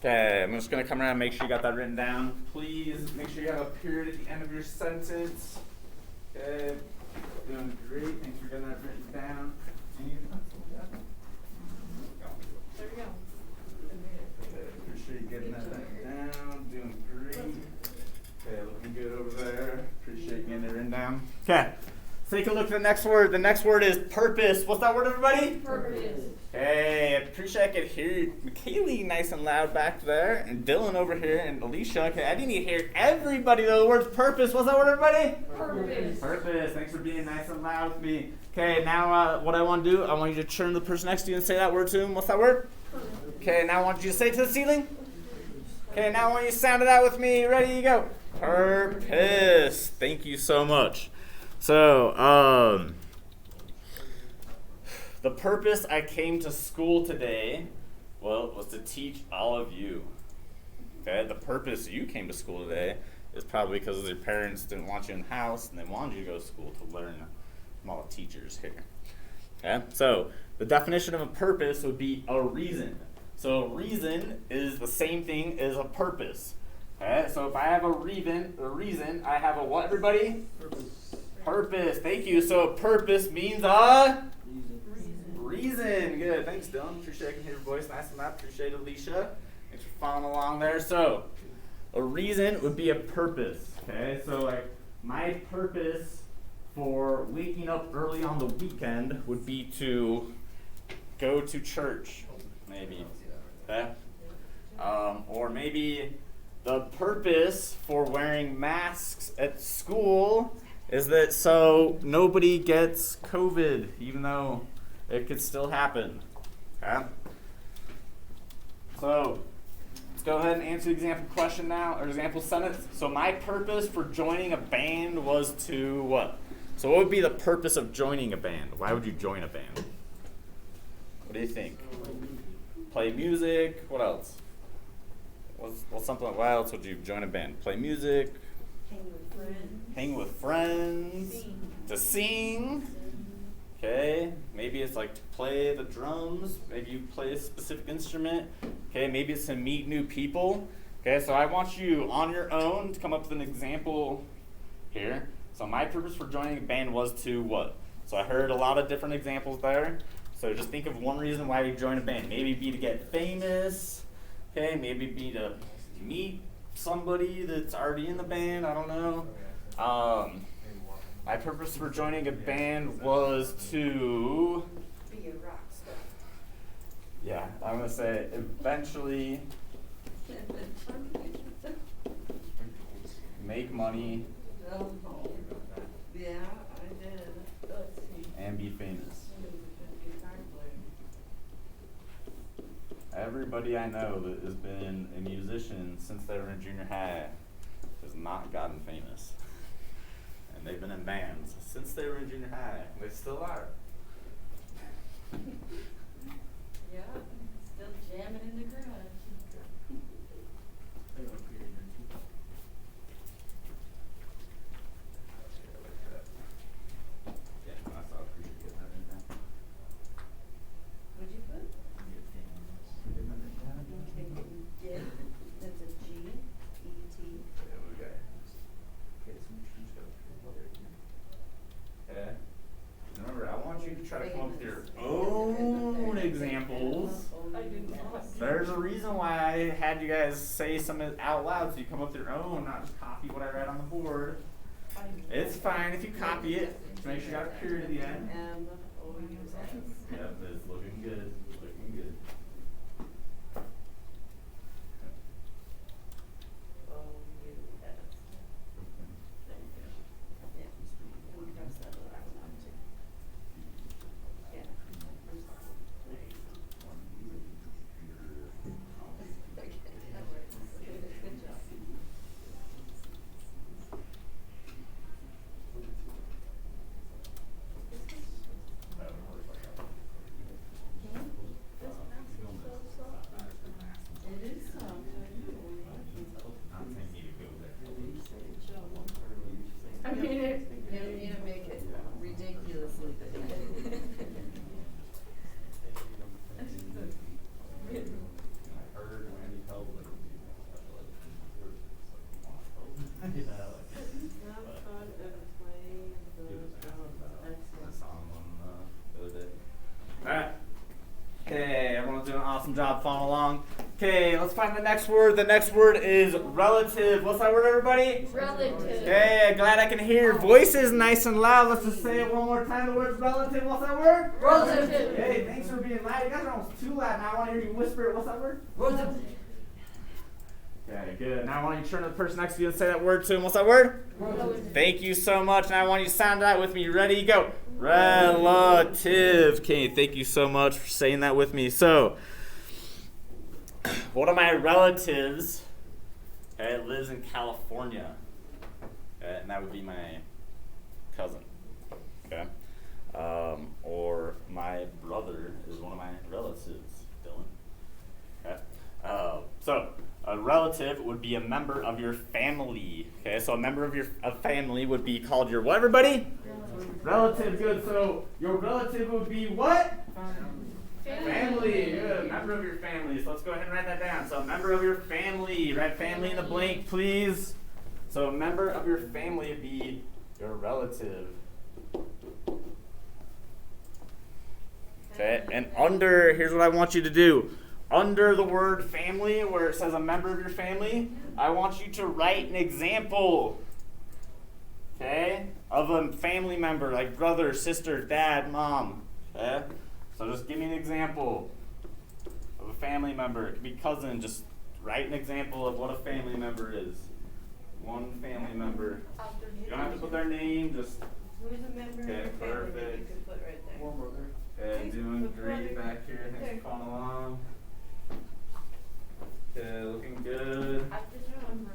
Okay, I'm just going to come around and make sure you got that written down. Please make sure you have a period at the end of your sentence. Okay, doing great. Thanks for getting that written down. Do you need a pencil? Yeah. There we go. Okay, appreciate you getting that down. Doing great. Okay, looking good over there. Appreciate getting it written down. Okay, take a look at the next word. The next word is purpose. What's that word, everybody? Purpose. Hey, I appreciate I could hear McKaylee nice and loud back there, and Dylan over here, and Alicia. Okay, I didn't need to hear everybody though. The word's purpose. What's that word, everybody? Purpose. Purpose. Thanks for being nice and loud with me. Okay, now what I want to do, I want you to turn to the person next to you and say that word to him. What's that word? Okay, now I want you to say it to the ceiling. Okay, now I want you to sound it out with me. Ready, you go. Purpose. Thank you so much. So, the purpose I came to school today, was to teach all of you. Okay, the purpose you came to school today is probably because your parents didn't want you in the house and they wanted you to go to school to learn from all the teachers here. Okay, so the definition of a purpose would be a reason. So a reason is the same thing as a purpose. Okay, so if I have a reason, I have a what, everybody? Purpose. Thank you. So purpose means a reason. Good. Thanks, Dylan. Appreciate I can hear your voice nice and loud. Appreciate it, Alicia. Thanks for following along there. So a reason would be a purpose. Okay, so like my purpose for waking up early on the weekend would be to go to church, maybe. Okay? Or maybe the purpose for wearing masks at school is that so nobody gets COVID, even though it could still happen. Okay? So let's go ahead and answer the example question now, or example sentence. So my purpose for joining a band was to what? So what would be the purpose of joining a band? Why would you join a band? What do you think? Play music? What else? What's something like, why else would you join a band? Play music? Hang with friends? To sing? Okay, maybe it's like to play the drums. Maybe you play a specific instrument. Okay, maybe it's to meet new people. Okay, so I want you on your own to come up with an example here. So my purpose for joining a band was to what? So I heard a lot of different examples there. So just think of one reason why you join a band. Maybe it'd be to get famous. Okay, maybe it'd be to meet somebody that's already in the band. I don't know. My purpose for joining a band was to Be a rock star. yeah, I'm gonna say eventually make money Yeah, I did. Let's see. and be famous. Everybody I know that has been a musician since they were in junior high has not gotten famous. And they've been in bands since they were in junior high. They still are. Yeah, still jamming in the garage. Yeah, I appreciate getting that in there. What'd you put? Get, that's a G-E-T. Okay. Remember, I want you to try to come up with your own examples. I did not. There's a reason why I had you guys say something out loud so you come up with your own, not just copy what I read on the board. It's fine if you copy it. Just make sure you got a period at the end. M-O-U-S. Yep, it's looking good. Looking good. O-U-S. Yeah. And we cross that little one out too. Yeah. Okay, that works. Good job. Awesome job following along. Okay, let's find the next word. The next word is relative. What's that word, everybody? Relative. Okay, glad I can hear your voices nice and loud. Let's just say it one more time. The word's relative. What's that word? Relative. Hey, thanks for being loud. You guys are almost too loud. Now I want to hear you whisper it. What's that word? Relative. Okay, good. Now I want you to turn to the person next to you and say that word to him. What's that word? Relative. Thank you so much. Now I want you to sound it out with me. Ready? Go. Relative. Okay, thank you so much for saying that with me. So, one of my relatives lives in California. And that would be my cousin. Okay? Or my brother is one of my relatives, Dylan. Okay? So, a relative would be a member of your family. Okay, so a member of your family would be called your what, everybody? Relative, good. So your relative would be what? Family, good. Member of your family. So let's go ahead and write that down. So a member of your family. Write family in the blank, please. So a member of your family would be your relative. Okay, and under, here's what I want you to do. Under the word family, where it says a member of your family, I want you to write an example, okay, of a family member, like brother, sister, dad, mom, okay? So just give me an example of a family member. It could be cousin. Just write an example of what a family member is. One family member. You don't have to put their name, just, Who's a member of okay, your family that you perfect. could put right there? Warm brother. Okay, doing great back here. Thanks for following along. Okay, looking good. I just remember.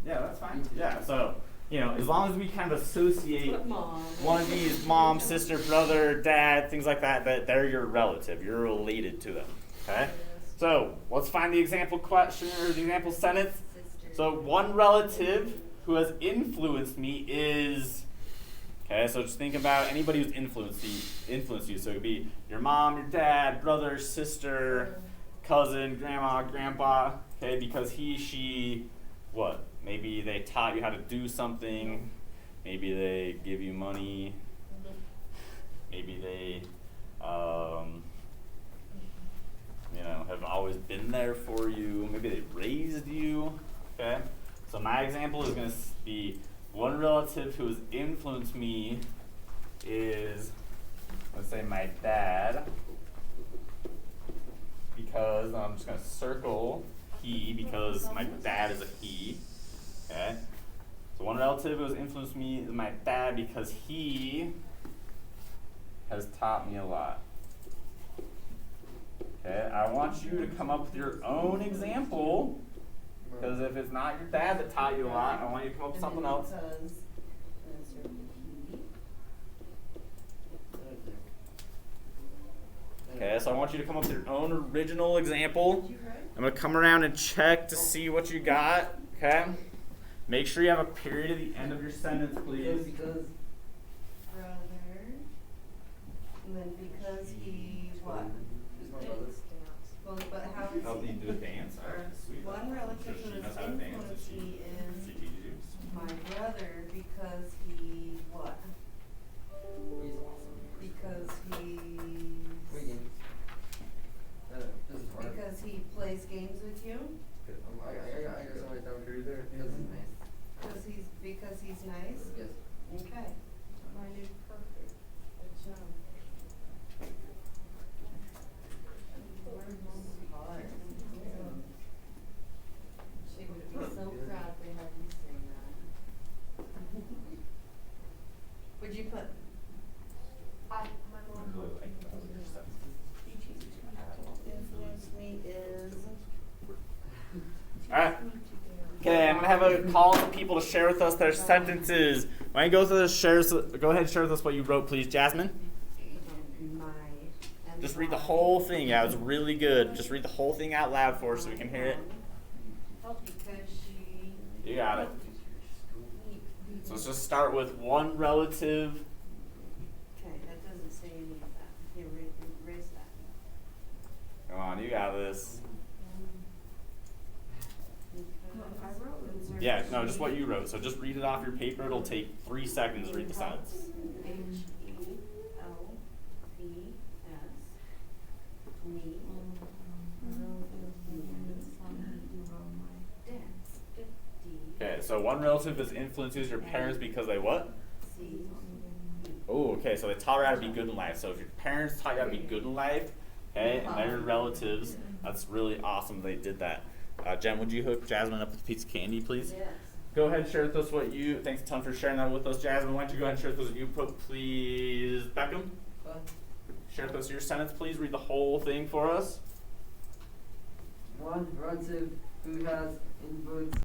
Yeah, that's fine. Yeah, so, as long as we kind of associate Put mom. one of these, mom, sister, brother, dad, things like that, that they're your relative. You're related to them. Okay? So, let's find the example question or the example sentence. So, one relative who has influenced me is, okay, so just think about anybody who's influenced you. So it could be your mom, your dad, brother, sister, cousin, grandma, grandpa, okay, because he, she, what? Maybe they taught you how to do something. Maybe they give you money. Maybe they, have always been there for you. Maybe they raised you, okay? So my example is going to be one relative who has influenced me is, let's say, my dad. Because I'm just going to circle he because my dad is a he. Okay? So one relative who has influenced me is my dad because he has taught me a lot. Okay? I want you to come up with your own example. Because if it's not your dad that taught you a lot, I want you to come up with something else. Okay, so I want you to come up with your own original example. I'm going to come around and check to see what you got. Okay? Make sure you have a period at the end of your sentence, please. Because. Brother. And then because he what? He's my brother. Well, but how is Help he? you do a dance. Or one relative She who knows has how to dance. influenced me is She teaches you. my brother because he what? He's awesome. Because he. Wait, games. This is hard. Because he plays games with you. I got somebody down here there. Because he's nice. Because he's nice. Yes. Okay. Mine is perfect. Good job. She would be so proud to have you say that. Would you put? My mom. Influence me is. Alright. Okay, I'm going to have a call for people to share with us their sentences. Why don't you go ahead and share with us what you wrote, please, Jasmine? Just read the whole thing. Yeah, it was really good. Just read the whole thing out loud for us so we can hear it. Because she. You got it. So let's just start with one relative. Okay, that doesn't say any of that. Here, erase that. Come on, you got this. I wrote. Yeah, no, just what you wrote. So just read it off your paper. It'll take 3 seconds to read the sentence. H-E-L-P-S. Me. so one relative is influences your parents because they what? See. Oh, okay, so they taught her how to be good in life. So if your parents taught you how to be good in life, okay, and they're your relatives, that's really awesome they did that. Jen, would you hook Jasmine up with a piece of candy, please? Yes. Go ahead and share with us what you, thanks a ton for sharing that with us, Jasmine. Why don't you go ahead and share with us what you put, please, Beckham? What? Share with us your sentence, please. Read the whole thing for us. One relative who has influence